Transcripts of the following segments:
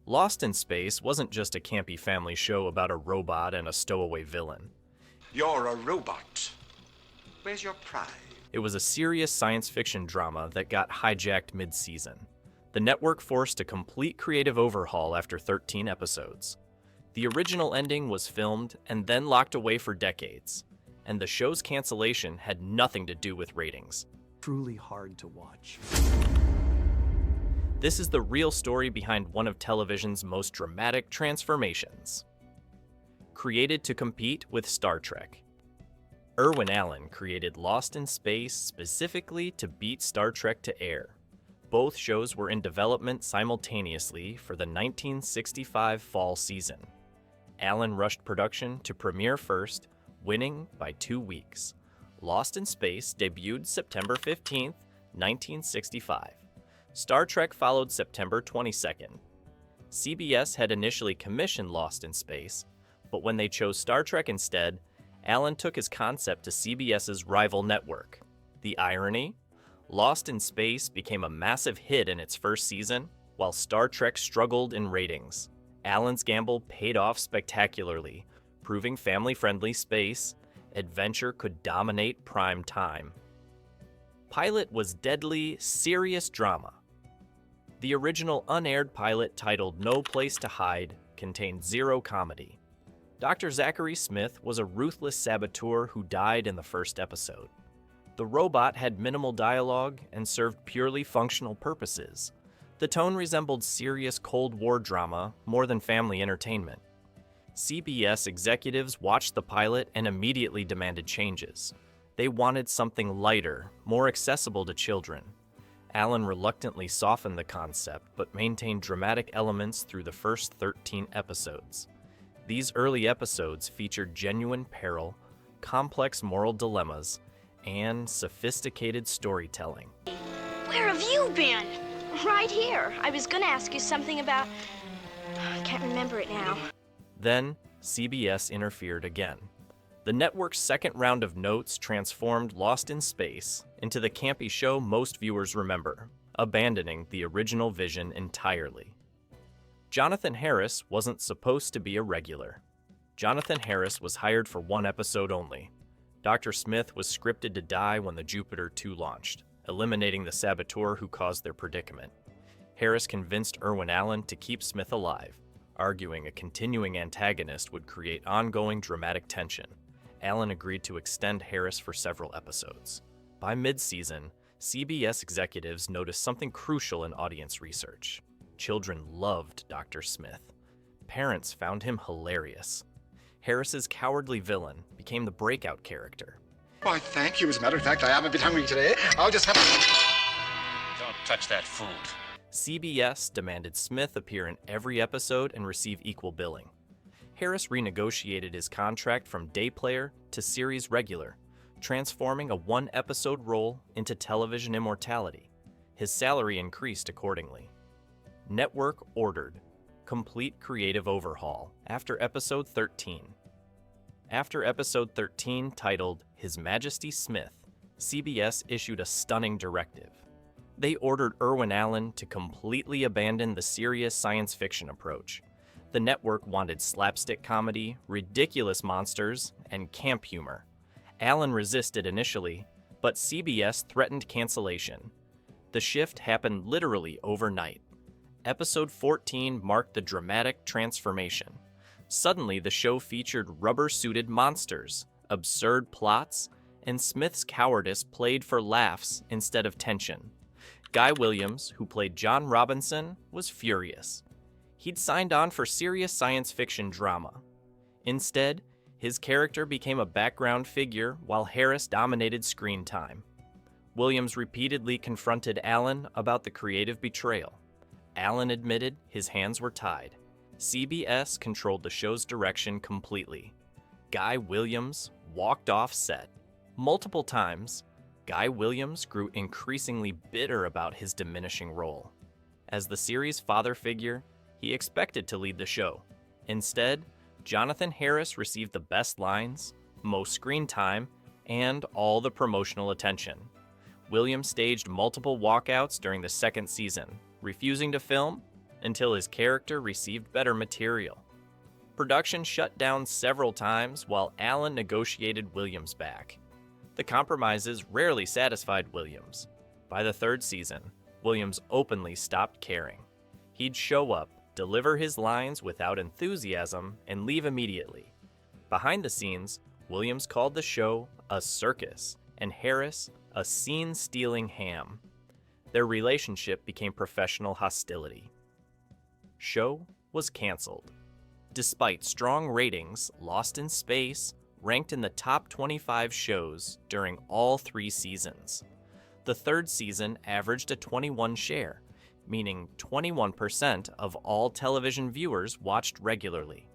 Lost in Space wasn't just a campy family show about a robot and a stowaway villain. You're a robot. Where's your pride? It was a serious science fiction drama that got hijacked mid-season. The network forced a complete creative overhaul after 13 episodes. The original ending was filmed and then locked away for decades, and the show's cancellation had nothing to do with ratings. Truly hard to watch. This is the real story behind one of television's most dramatic transformations. Created to compete with Star Trek, Irwin Allen created Lost in Space specifically to beat Star Trek to air. Both shows were in development simultaneously for the 1965 fall season. Allen rushed production to premiere first, winning by 2 weeks. Lost in Space debuted September 15, 1965. Star Trek followed September 22nd. CBS had initially commissioned Lost in Space, but when they chose Star Trek instead, Allen took his concept to CBS's rival network. The irony? Lost in Space became a massive hit in its first season, while Star Trek struggled in ratings. Allen's gamble paid off spectacularly, proving family-friendly space adventure could dominate prime time. Pilot was deadly, serious drama. The original unaired pilot, titled No Place to Hide, contained zero comedy. Dr. Zachary Smith was a ruthless saboteur who died in the first episode. The robot had minimal dialogue and served purely functional purposes. The tone resembled serious Cold War drama more than family entertainment. CBS executives watched the pilot and immediately demanded changes. They wanted something lighter, more accessible to children. Allen reluctantly softened the concept, but maintained dramatic elements through the first 13 episodes. These early episodes featured genuine peril, complex moral dilemmas, and sophisticated storytelling. Where have you been? Right here. I was gonna ask you something about... I can't remember it now. Then, CBS interfered again. The network's second round of notes transformed Lost in Space into the campy show most viewers remember, abandoning the original vision entirely. Jonathan Harris wasn't supposed to be a regular. Jonathan Harris was hired for 1 episode only. Dr. Smith was scripted to die when the Jupiter 2 launched, eliminating the saboteur who caused their predicament. Harris convinced Irwin Allen to keep Smith alive, arguing a continuing antagonist would create ongoing dramatic tension. Allen agreed to extend Harris for several episodes. By mid-season, CBS executives noticed something crucial in audience research. Children loved Dr. Smith. Parents found him hilarious. Harris's cowardly villain became the breakout character. Why, thank you. As a matter of fact, I am a bit hungry today. I'll just have Don't touch that food. CBS demanded Smith appear in every episode and receive equal billing. Harris renegotiated his contract from day player to series regular, transforming a 1-episode role into television immortality. His salary increased accordingly. Network ordered complete creative overhaul after episode 13. After episode 13, titled His Majesty Smith, CBS issued a stunning directive. They ordered Irwin Allen to completely abandon the serious science fiction approach. The network wanted slapstick comedy, ridiculous monsters, and camp humor. Allen resisted initially, but CBS threatened cancellation. The shift happened literally overnight. Episode 14 marked the dramatic transformation. Suddenly, the show featured rubber-suited monsters, absurd plots, and Smith's cowardice played for laughs instead of tension. Guy Williams, who played John Robinson, was furious. He'd signed on for serious science fiction drama. Instead, his character became a background figure while Harris dominated screen time. Williams repeatedly confronted Allen about the creative betrayal. Allen admitted his hands were tied. CBS controlled the show's direction completely. Guy Williams walked off set. Multiple times, Guy Williams grew increasingly bitter about his diminishing role. As the series' father figure, he expected to lead the show. Instead, Jonathan Harris received the best lines, most screen time, and all the promotional attention. Williams staged multiple walkouts during the second season, refusing to film until his character received better material. Production shut down several times while Allen negotiated Williams back. The compromises rarely satisfied Williams. By the third season, Williams openly stopped caring. He'd show up, deliver his lines without enthusiasm, and leave immediately. Behind the scenes, Williams called the show a circus, and Harris a scene-stealing ham. Their relationship became professional hostility. Show was canceled. Despite strong ratings, Lost in Space ranked in the top 25 shows during all 3 seasons. The third season averaged a 21 share, meaning 21% of all television viewers watched regularly.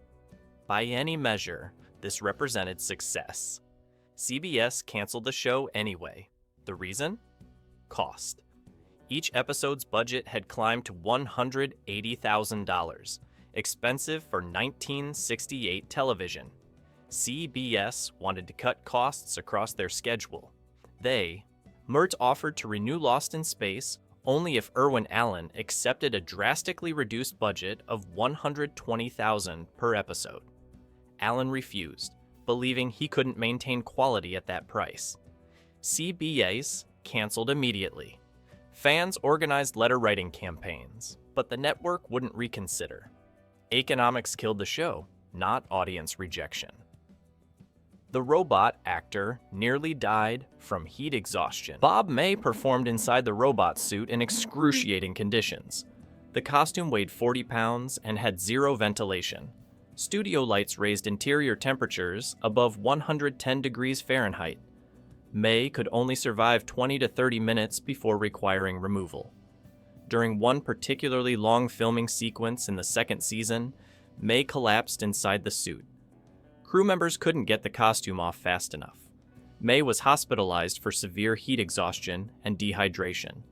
By any measure, this represented success. CBS canceled the show anyway. The reason? Cost. Each episode's budget had climbed to $180,000, expensive for 1968 television. CBS wanted to cut costs across their schedule. Mert offered to renew Lost in Space only if Irwin Allen accepted a drastically reduced budget of $120,000 per episode. Allen refused, believing he couldn't maintain quality at that price. CBS canceled immediately. Fans organized letter-writing campaigns, but the network wouldn't reconsider. Economics killed the show, not audience rejection. The robot actor nearly died from heat exhaustion. Bob May performed inside the robot suit in excruciating conditions. The costume weighed 40 pounds and had zero ventilation. Studio lights raised interior temperatures above 110 degrees Fahrenheit. May could only survive 20 to 30 minutes before requiring removal. During one particularly long filming sequence in the second season, May collapsed inside the suit. Crew members couldn't get the costume off fast enough. May was hospitalized for severe heat exhaustion and dehydration.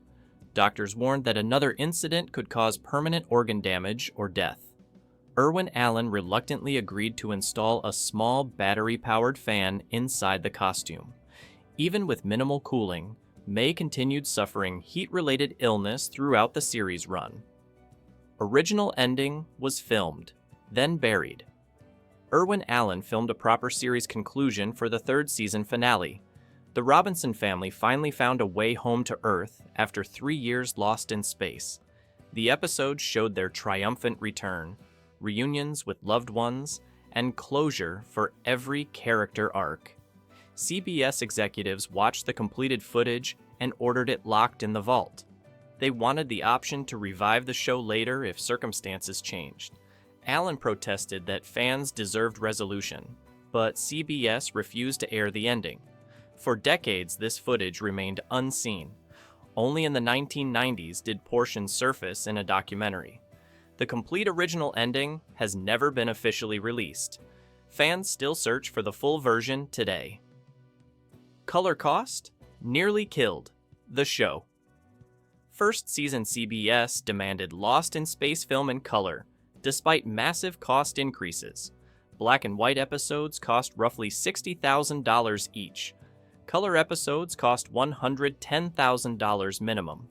Doctors warned that another incident could cause permanent organ damage or death. Irwin Allen reluctantly agreed to install a small battery-powered fan inside the costume. Even with minimal cooling, May continued suffering heat-related illness throughout the series run. Original ending was filmed, then buried. Irwin Allen filmed a proper series conclusion for the third season finale. The Robinson family finally found a way home to Earth after 3 years lost in space. The episode showed their triumphant return, reunions with loved ones, and closure for every character arc. CBS executives watched the completed footage and ordered it locked in the vault. They wanted the option to revive the show later if circumstances changed. Allen protested that fans deserved resolution, but CBS refused to air the ending. For decades, this footage remained unseen. Only in the 1990s did portions surface in a documentary. The complete original ending has never been officially released. Fans still search for the full version today. Color cost? Nearly killed the show. First season CBS demanded Lost in Space film in color, despite massive cost increases. Black and white episodes cost roughly $60,000 each. Color episodes cost $110,000 minimum.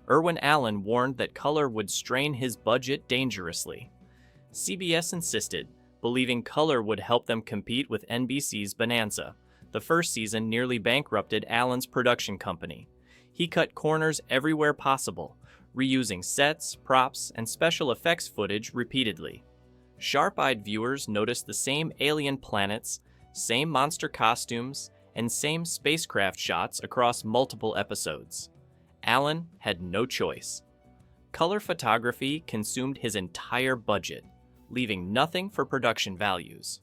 Irwin Allen warned that color would strain his budget dangerously. CBS insisted, believing color would help them compete with NBC's Bonanza. The first season nearly bankrupted Allen's production company. He cut corners everywhere possible, reusing sets, props, and special effects footage repeatedly. Sharp-eyed viewers noticed the same alien planets, same monster costumes, and same spacecraft shots across multiple episodes. Allen had no choice. Color photography consumed his entire budget, leaving nothing for production values.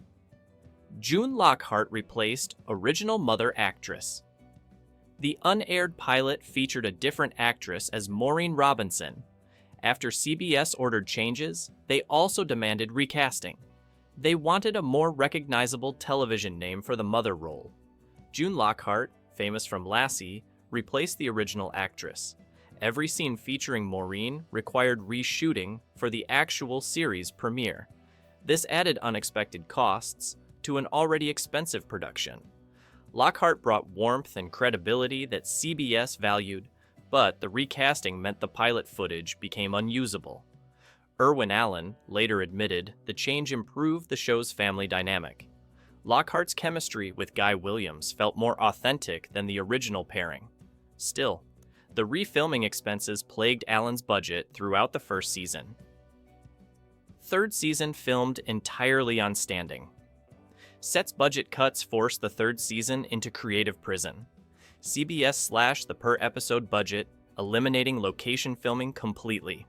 June Lockhart replaced original mother actress. The unaired pilot featured a different actress as Maureen Robinson. After CBS ordered changes, they also demanded recasting. They wanted a more recognizable television name for the mother role. June Lockhart, famous from Lassie, replaced the original actress. Every scene featuring Maureen required reshooting for the actual series premiere. This added unexpected costs to an already expensive production. Lockhart brought warmth and credibility that CBS valued, but the recasting meant the pilot footage became unusable. Irwin Allen later admitted the change improved the show's family dynamic. Lockhart's chemistry with Guy Williams felt more authentic than the original pairing. Still, the refilming expenses plagued Allen's budget throughout the first season. Third season filmed entirely on standing. Set's budget cuts forced the third season into creative prison. CBS slashed the per-episode budget, eliminating location filming completely.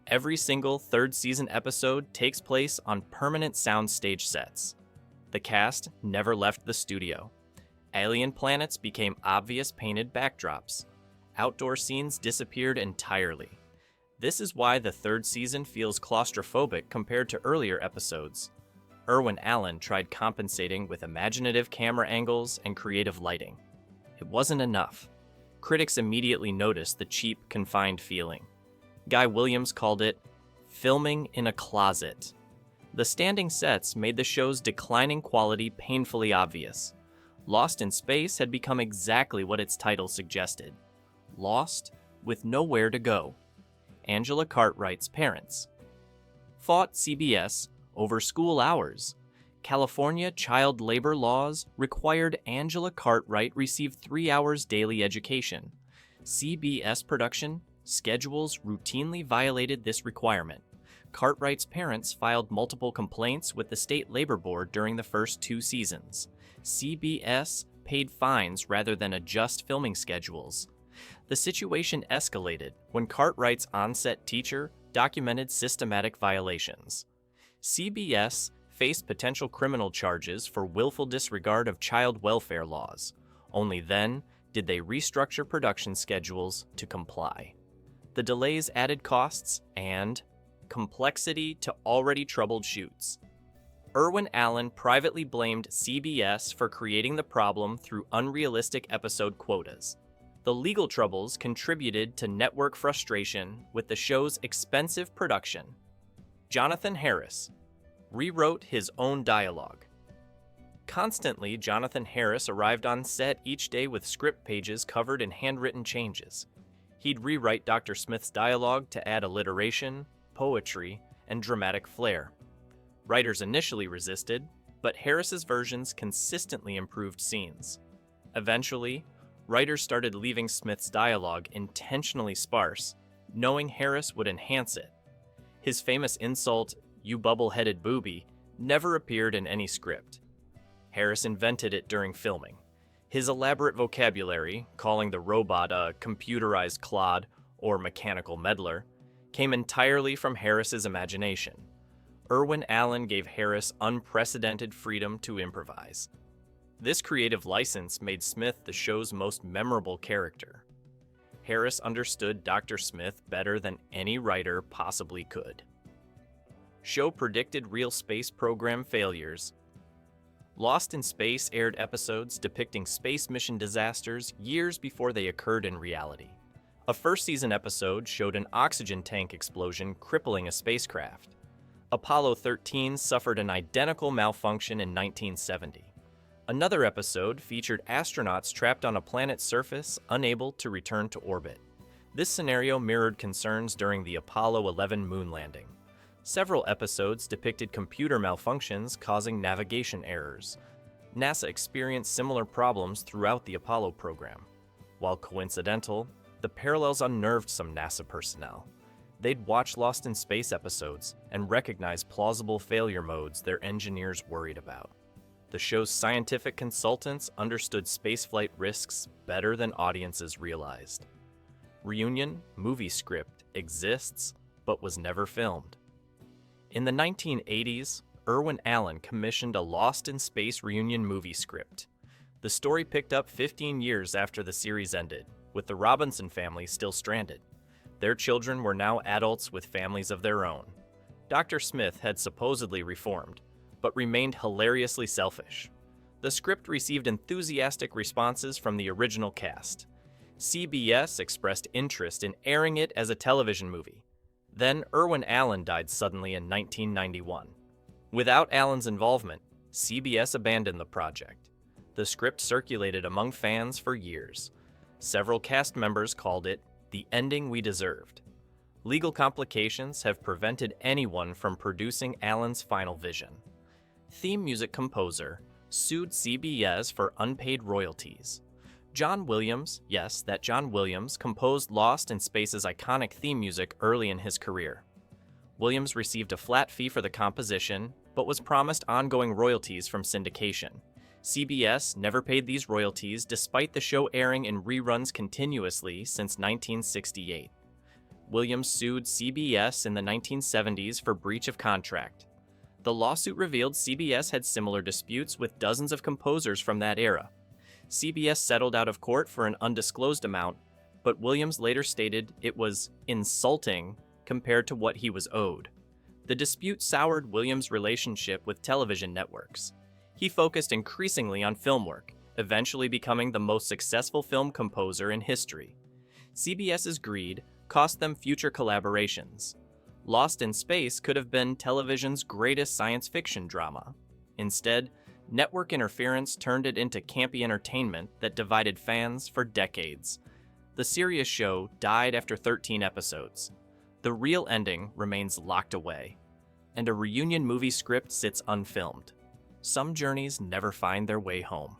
Every single third season episode takes place on permanent soundstage sets. The cast never left the studio. Alien planets became obvious painted backdrops. Outdoor scenes disappeared entirely. This is why the third season feels claustrophobic compared to earlier episodes. Irwin Allen tried compensating with imaginative camera angles and creative lighting. It wasn't enough. Critics immediately noticed the cheap, confined feeling. Guy Williams called it filming in a closet. The standing sets made the show's declining quality painfully obvious. Lost in Space had become exactly what its title suggested. Lost with nowhere to go. Angela Cartwright's parents fought CBS over school hours. California child labor laws required Angela Cartwright receive 3 hours daily education. CBS production schedules routinely violated this requirement. Cartwright's parents filed multiple complaints with the state labor board during the first 2 seasons. CBS paid fines rather than adjust filming schedules. The situation escalated when Cartwright's on-set teacher documented systematic violations. CBS faced potential criminal charges for willful disregard of child welfare laws. Only then did they restructure production schedules to comply. The delays added costs and complexity to already troubled shoots. Irwin Allen privately blamed CBS for creating the problem through unrealistic episode quotas. The legal troubles contributed to network frustration with the show's expensive production. Jonathan Harris rewrote his own dialogue. Constantly, Jonathan Harris arrived on set each day with script pages covered in handwritten changes. He'd rewrite Dr. Smith's dialogue to add alliteration, poetry, and dramatic flair. Writers initially resisted, but Harris's versions consistently improved scenes. Eventually, writers started leaving Smith's dialogue intentionally sparse, knowing Harris would enhance it. His famous insult, "You bubble-headed booby," never appeared in any script. Harris invented it during filming. His elaborate vocabulary, calling the robot a computerized clod or mechanical meddler, came entirely from Harris's imagination. Irwin Allen gave Harris unprecedented freedom to improvise. This creative license made Smith the show's most memorable character. Harris understood Dr. Smith better than any writer possibly could. Show predicted real space program failures. Lost in Space aired episodes depicting space mission disasters years before they occurred in reality. A first-season episode showed an oxygen tank explosion crippling a spacecraft. Apollo 13 suffered an identical malfunction in 1970. Another episode featured astronauts trapped on a planet's surface, unable to return to orbit. This scenario mirrored concerns during the Apollo 11 moon landing. Several episodes depicted computer malfunctions causing navigation errors. NASA experienced similar problems throughout the Apollo program. While coincidental, the parallels unnerved some NASA personnel. They'd watch Lost in Space episodes and recognize plausible failure modes their engineers worried about. The show's scientific consultants understood spaceflight risks better than audiences realized. Reunion movie script exists, but was never filmed. In the 1980s, Irwin Allen commissioned a Lost in Space reunion movie script. The story picked up 15 years after the series ended, with the Robinson family still stranded. Their children were now adults with families of their own. Dr. Smith had supposedly reformed, but remained hilariously selfish. The script received enthusiastic responses from the original cast. CBS expressed interest in airing it as a television movie. Then Irwin Allen died suddenly in 1991. Without Allen's involvement, CBS abandoned the project. The script circulated among fans for years. Several cast members called it the ending we deserved. Legal complications have prevented anyone from producing Allen's final vision. Theme music composer sued CBS for unpaid royalties. John Williams, yes, that John Williams, composed Lost in Space's iconic theme music early in his career. Williams received a flat fee for the composition, but was promised ongoing royalties from syndication. CBS never paid these royalties despite the show airing in reruns continuously since 1968. Williams sued CBS in the 1970s for breach of contract. The lawsuit revealed CBS had similar disputes with dozens of composers from that era. CBS settled out of court for an undisclosed amount, but Williams later stated it was insulting compared to what he was owed. The dispute soured Williams' relationship with television networks. He focused increasingly on film work, eventually becoming the most successful film composer in history. CBS's greed cost them future collaborations. Lost in Space could have been television's greatest science fiction drama. Instead, network interference turned it into campy entertainment that divided fans for decades. The serious show died after 13 episodes. The real ending remains locked away, and a reunion movie script sits unfilmed. Some journeys never find their way home.